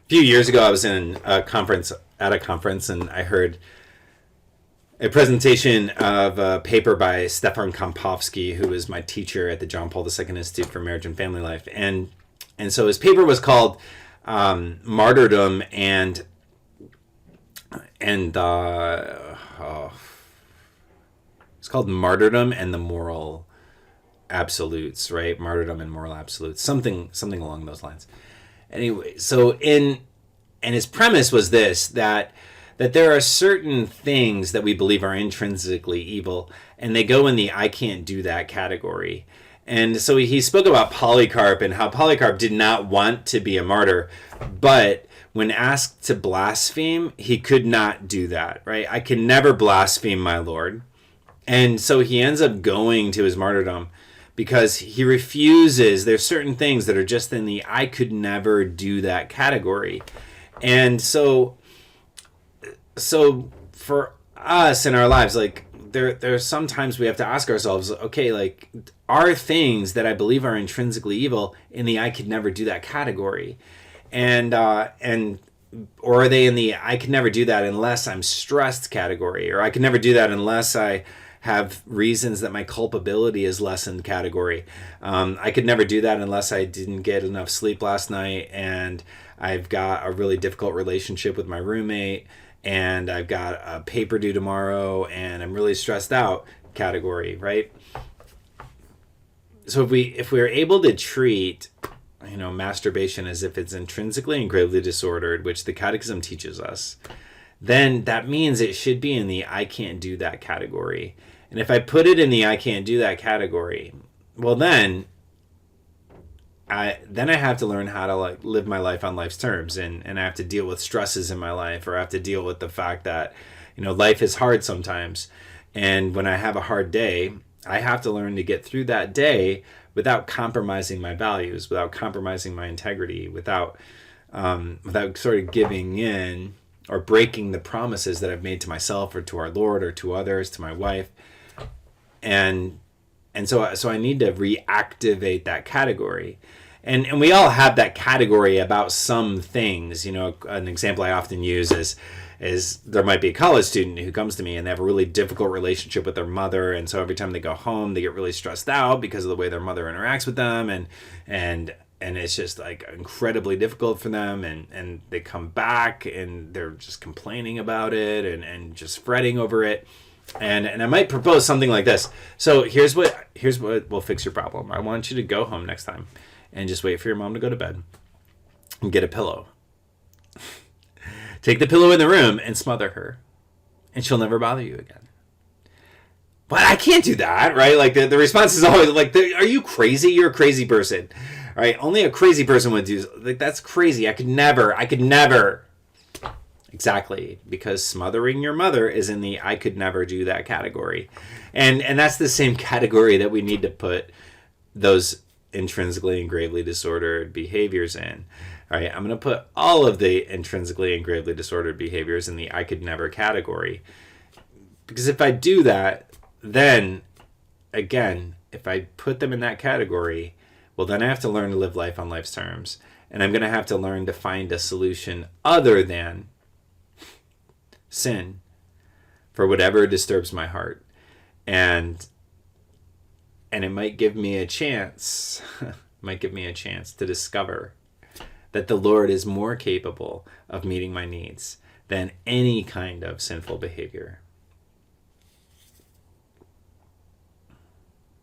few years ago, I was in at a conference, and I heard a presentation of a paper by Stefan Kompovsky, who was my teacher at the John Paul II Institute for Marriage and Family Life, and so his paper was called "Martyrdom and it's called Martyrdom and the Moral Absolutes, right? Martyrdom and Moral Absolutes, something along those lines. Anyway, and his premise was this, that there are certain things that we believe are intrinsically evil, and they go in the I can't do that category. And so he spoke about Polycarp and how Polycarp did not want to be a martyr, but when asked to blaspheme, he could not do that, right? I can never blaspheme my Lord. And so he ends up going to his martyrdom because he refuses. There's certain things that are just in the I could never do that category. And so for us in our lives, like there's sometimes we have to ask ourselves, okay, like, are things that I believe are intrinsically evil in the I could never do that category? And or are they in the I could never do that unless I'm stressed category, or I could never do that unless I have reasons that my culpability is lessened category? I could never do that unless I didn't get enough sleep last night, and I've got a really difficult relationship with my roommate, and I've got a paper due tomorrow, and I'm really stressed out category, right? So if we are able to treat masturbation as if it's intrinsically and gravely disordered, which the Catechism teaches us, then that means it should be in the I can't do that category. And if I put it in the I can't do that category, well then I have to learn how to like live my life on life's terms, and I have to deal with stresses in my life, or I have to deal with the fact that life is hard sometimes. And when I have a hard day, I have to learn to get through that day without compromising my values, without compromising my integrity, without sort of giving in or breaking the promises that I've made to myself or to our Lord or to others, to my wife. And so I need to reactivate that category. And we all have that category about some things. An example I often use is there might be a college student who comes to me and they have a really difficult relationship with their mother, and so every time they go home they get really stressed out because of the way their mother interacts with them, and it's just like incredibly difficult for them, and they come back and they're just complaining about it and just fretting over it. And I might propose something like this. So here's what will fix your problem. I want you to go home next time and just wait for your mom to go to bed and get a pillow. Take the pillow in the room and smother her, and she'll never bother you again. But I can't do that, right? Like the response is always like, are you crazy? You're a crazy person, right? Only a crazy person would do, like, that's crazy. I could never. Exactly, because smothering your mother is in the I could never do that category. And that's the same category that we need to put those intrinsically and gravely disordered behaviors in. All right, I'm going to put all of the intrinsically and gravely disordered behaviors in the I could never category. Because if I do that, then, again, if I put them in that category, well, then I have to learn to live life on life's terms. And I'm going to have to learn to find a solution other than sin for whatever disturbs my heart. And it might give me a chance, to discover that the Lord is more capable of meeting my needs than any kind of sinful behavior.